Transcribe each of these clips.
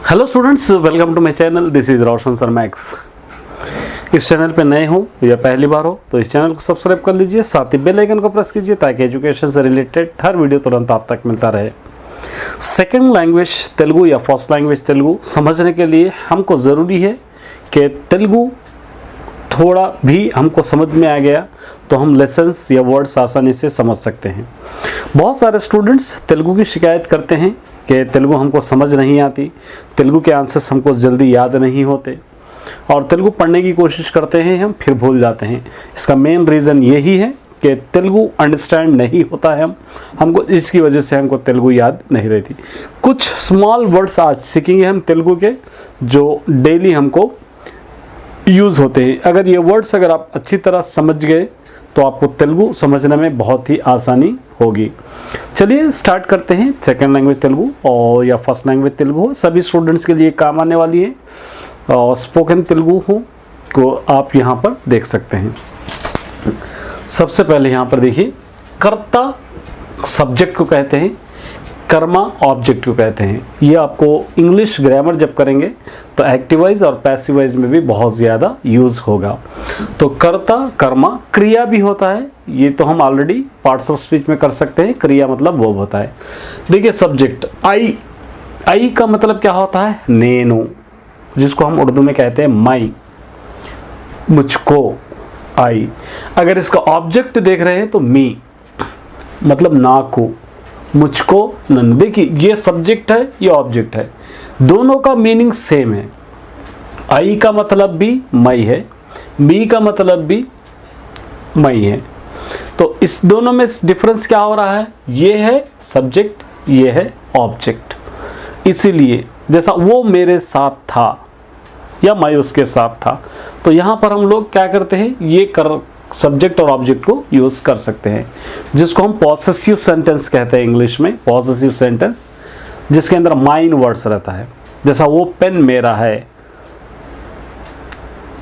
Hello students, welcome to my channel. This is Roshan sir Max. इस channel पे नए हो या पहली बार हो तो इस चैनल को सब्सक्राइब कर लीजिए, साथ ही बेल आइकन को प्रेस कीजिए ताकि एजुकेशन से रिलेटेड हर वीडियो तुरंत आप तक मिलता रहे। सेकंड लैंग्वेज तेलुगु या फर्स्ट लैंग्वेज तेलुगु समझने के लिए हमको ज़रूरी है कि तेलुगु थोड़ा भी हमको समझ में आ गया तो हम लेसन्स या वर्ड्स आसानी से समझ सकते हैं। बहुत सारे स्टूडेंट्स तेलुगु की शिकायत करते हैं कि तेलुगु हमको समझ नहीं आती, तेलुगु के आंसर्स हमको जल्दी याद नहीं होते और तेलुगु पढ़ने की कोशिश करते हैं हम फिर भूल जाते हैं। इसका मेन रीज़न यही है कि तेलुगु अंडरस्टैंड नहीं होता है हमको, इसकी वजह से हमको तेलुगु याद नहीं रहती। कुछ स्मॉल वर्ड्स आज सीखेंगे हम तेलुगु के जो डेली हमको यूज़ होते हैं। अगर ये वर्ड्स अगर आप अच्छी तरह समझ गए तो आपको तेलुगु समझने में बहुत ही आसानी होगी। चलिए स्टार्ट करते हैं। सेकंड लैंग्वेज तेलुगु और या फर्स्ट लैंग्वेज तेलुगु सभी स्टूडेंट्स के लिए काम आने वाली है और स्पोकन तेलुगु को आप यहाँ पर देख सकते हैं। सबसे पहले यहाँ पर देखिए, कर्ता सब्जेक्ट को कहते हैं, कर्मा ऑब्जेक्ट को कहते हैं। ये आपको इंग्लिश ग्रामर जब करेंगे तो एक्टिव वाइज और पैसिव वाइज में भी बहुत ज़्यादा यूज़ होगा। तो कर्ता कर्मा क्रिया भी होता है, ये तो हम ऑलरेडी पार्ट्स ऑफ स्पीच में कर सकते हैं। क्रिया मतलब वो होता है। देखिए सब्जेक्ट आई, आई का मतलब क्या होता है? नेनु, जिसको हम उर्दू में कहते हैं मैं, मुझको, आई। अगर इसका ऑब्जेक्ट देख रहे हैं तो मी मतलब नाकू, मुझको नन। देखिए ये सब्जेक्ट है, ये ऑब्जेक्ट है, दोनों का मीनिंग सेम है। आई का मतलब भी मैं है, मी का मतलब भी मैं है। तो इस दोनों में डिफरेंस क्या हो रहा है? ये है सब्जेक्ट, ये है ऑब्जेक्ट। इसीलिए जैसा वो मेरे साथ था या मैं उसके साथ था, तो यहाँ पर हम लोग क्या करते हैं, ये कर सब्जेक्ट और ऑब्जेक्ट को यूज़ कर सकते हैं, जिसको हम पॉसेसिव सेंटेंस कहते हैं इंग्लिश में। पॉसेसिव सेंटेंस जिसके अंदर माइन वर्ड्स रहता है। जैसा वो पेन मेरा है,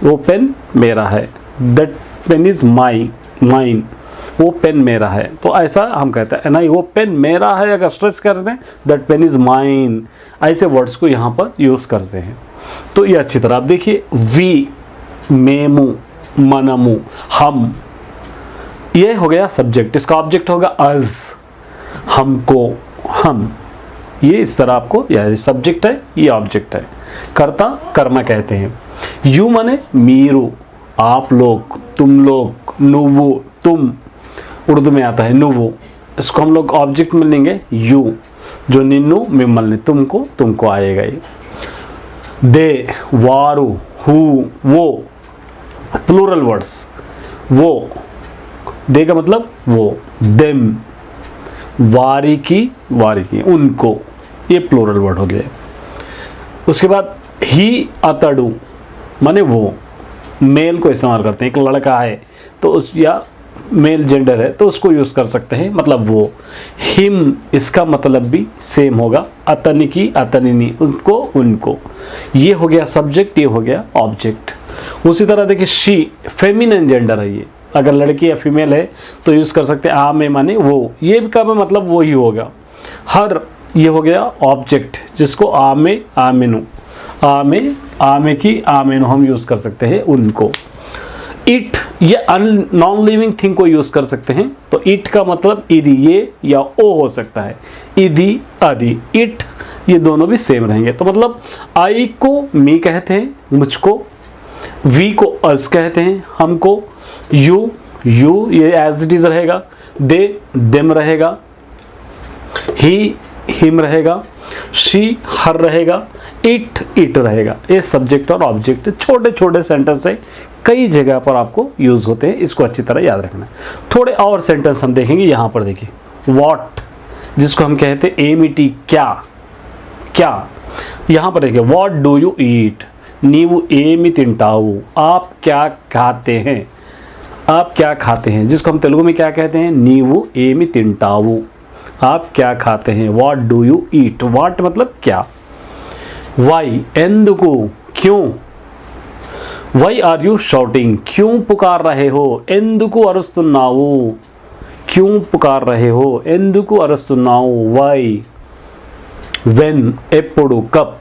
वो पेन मेरा है, दैट पेन इज माइन, वो पेन मेरा है। तो ऐसा हम कहते हैं। नहीं, वो पेन मेरा है अगर स्ट्रेच करते हैं, दैट पेन इज माइन। ऐसे वर्ड्स को यहाँ पर यूज़ करते हैं। तो ये अच्छी तरह आप देखिए, वी, मेमू, मनमु, हम, ये हो गया सब्जेक्ट। इसका ऑब्जेक्ट होगा अज, हमको, हम। ये इस तरह आपको, ये सब्जेक्ट है, ये ऑब्जेक्ट है। कर्ता कर्मा कहते हैं। यू माने मीरू, आप लोग, तुम लोग, नुवु, तुम उर्दू में आता है नुवु। इसको हम लोग ऑब्जेक्ट में लेंगे यू, जो निन्नु मिम्मल्नि, तुमको, तुमको आएगा ये। दे, वारू, हु, वो, प्लूरल वर्ड्स। वो, दे का मतलब वो, देम, वारी की, उनको, ये प्लूरल वर्ड हो गया। उसके बाद ही, अतड़ू माने वो, मेल को इस्तेमाल करते हैं। एक लड़का है तो उस, या मेल जेंडर है तो उसको यूज़ कर सकते हैं, मतलब वो। हिम, इसका मतलब भी सेम होगा। अतनी की, अतनिनी, उसको, उनको। ये हो गया सब्जेक्ट, ये हो गया ऑब्जेक्ट। उसी तरह देखिए शी, फेमिनिन जेंडर है ये। अगर लड़की या फीमेल है तो यूज़ कर सकते हैं आमे माने वो, ये का मतलब वो ही होगा। हर, ये हो गया ऑब्जेक्ट, जिसको आमे, आमेनु, आमे, आमे की, आमेनु हम यूज़ कर सकते हैं उनको। इट, ये नॉन लिविंग थिंग को यूज़ कर सकते हैं। तो इट का मतलब इदी, ये या ओ हो सकता है। इदी, आदि, इट, ये दोनों भी सेम रहेंगे। तो मतलब आई को मी कहते हैं, मुझको। वी को अस कहते हैं, हमको। यू, ये एज इट इज रहेगा। दे, देम रहेगा। ही, हिम रहेगा। शी, हर रहेगा। इट रहेगा। ये सब्जेक्ट और ऑब्जेक्ट छोटे छोटे सेंटेंस है, कई जगह पर आपको यूज होते हैं, इसको अच्छी तरह याद रखना है। थोड़े और सेंटेंस हम देखेंगे। यहाँ पर देखिए, वॉट, जिसको हम कहते हैं एमिटी, क्या। यहाँ पर देखिए, वॉट डू यू ईट, नीवु एमि तिंटाऊ, आप क्या खाते हैं, आप क्या खाते हैं, जिसको हम तेलुगु में क्या कहते हैं, नीवु एमि तिंटाऊ, आप क्या खाते हैं। What do you eat, what मतलब क्या। वाई, एंदुकु, क्यों। वाई आर यू शॉटिंग, क्यों पुकार रहे हो। एंदुकु अरुस्तुन्नावु, क्यों पुकार रहे हो। एंदुकु अरुस्तुन्नावु, वाई। वेन, एप्पुडु, कब।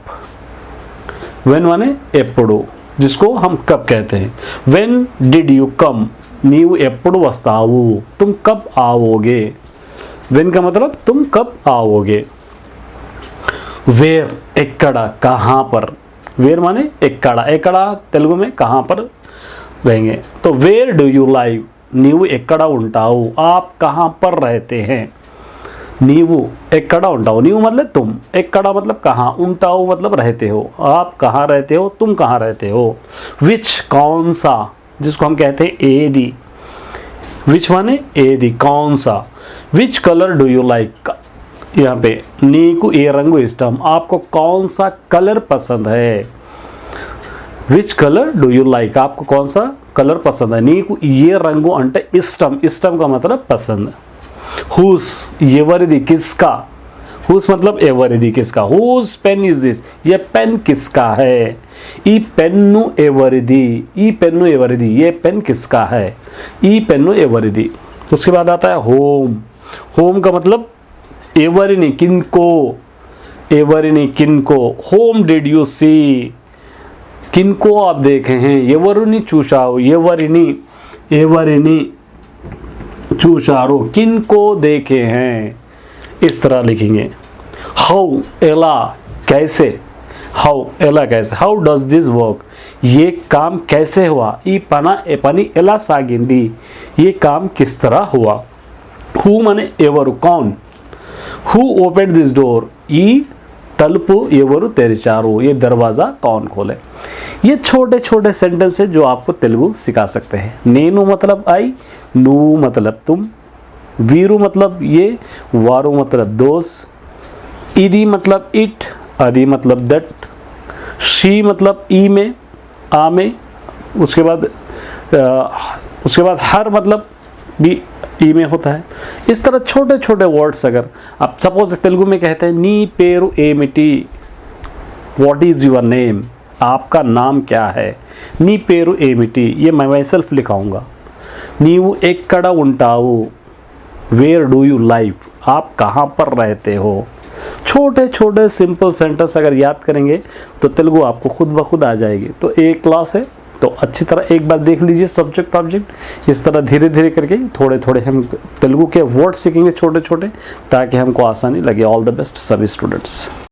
when माने ఎప్పుడు, जिसको हम कब कहते हैं. when did you come, నీవు ఎప్పుడు వస్తావు, तुम कब आओगे. when का मतलब तुम कब आओगे. where ఎక్కడ, कहाँ पर. where माने ఎక్కడ, ఎక్కడ తెలుగు में कहाँ पर रहेंगे. तो where do you live, నీవు ఎక్కడ ఉంటావు, आप कहाँ पर रहते हैं. నీవు ఎక్కడ ఉంటావు, నీవు मतलब तुम, ఎక్కడ मतलब कहाँ, ఉంటావు मतलब रहते हो, आप कहाँ रहते हो, तुम कहाँ रहते हो. which कौन सा, जिसको हम कहते हैं एदी. which माने ఏది, कौन सा. which color do you like, यहाँ पे నీకు ఏ రంగు ఇష్టం, आपको कौन सा कलर पसंद है. which color do you like, आपको कौन सा कलर पसंद है. నీకు ఏ రంగు అంటే ఇష్టం, ఇష్టం का मतलब पसंद. whose ఎవరిది, किसका. whose मतलब ఎవరిది, किसका. whose pen is this, ये पेन किसका है. ఈ పెన్ను ఎవరిది, ఈ పెన్ను ఎవరిది, ये पेन किसका है. ఈ పెన్ను ఎవరిది. उसके बाद आता है होम. होम का मतलब ఎవరిని, किनको, ఎవరిని किनको. होम डिड यू सी, किनको आप देखे हैं. ఎవరిని చూశావు, ఎవరిని, ఎవరిని చూశారు, किनको देखे हैं. इस तरह लिखेंगे. हाउ एला कैसे, हाउ एला कैसे. हाउ डज दिस वर्क, ये काम कैसे हुआ. ई पना ए पनी एला सागिंदी, ये काम किस तरह हुआ. हु माने ఎవరు, कौन. हु ओपेन दिस डोर, ఈ तलपु ఎవరు తెరిచారు, ये दरवाज़ा कौन खोले. ये छोटे छोटे सेंटेंस है जो आपको तेलुगु सिखा सकते हैं. నేను मतलब आई, నువ్వు मतलब तुम, వీరు मतलब ये, వారు मतलब दोस्त, ఇది मतलब इट, అది मतलब दट, शी मतलब ई में, आ में. उसके बाद हर मतलब भी ई में होता है. इस तरह छोटे छोटे वर्ड्स अगर आप सपोज तेलुगु में कहते हैं नी पेरू एमिटी, व्हाट इज़ योर नेम, आपका नाम क्या है. नी पेरू एमिटी, ये मैं मैसेल्फ लिखाऊंगा. नीवु एक्कड़ उंटावु, वेयर डू यू लाइव, आप कहाँ पर रहते हो. छोटे छोटे सिंपल सेंटेंस अगर याद करेंगे तो तेलुगु आपको खुद ब खुद आ जाएगी. तो एक क्लास है तो अच्छी तरह एक बार देख लीजिए सब्जेक्ट ऑब्जेक्ट. इस तरह धीरे धीरे करके थोड़े थोड़े हम तेलुगु के वर्ड सीखेंगे छोटे छोटे, ताकि हमको आसानी लगे. ऑल द बेस्ट सभी स्टूडेंट्स.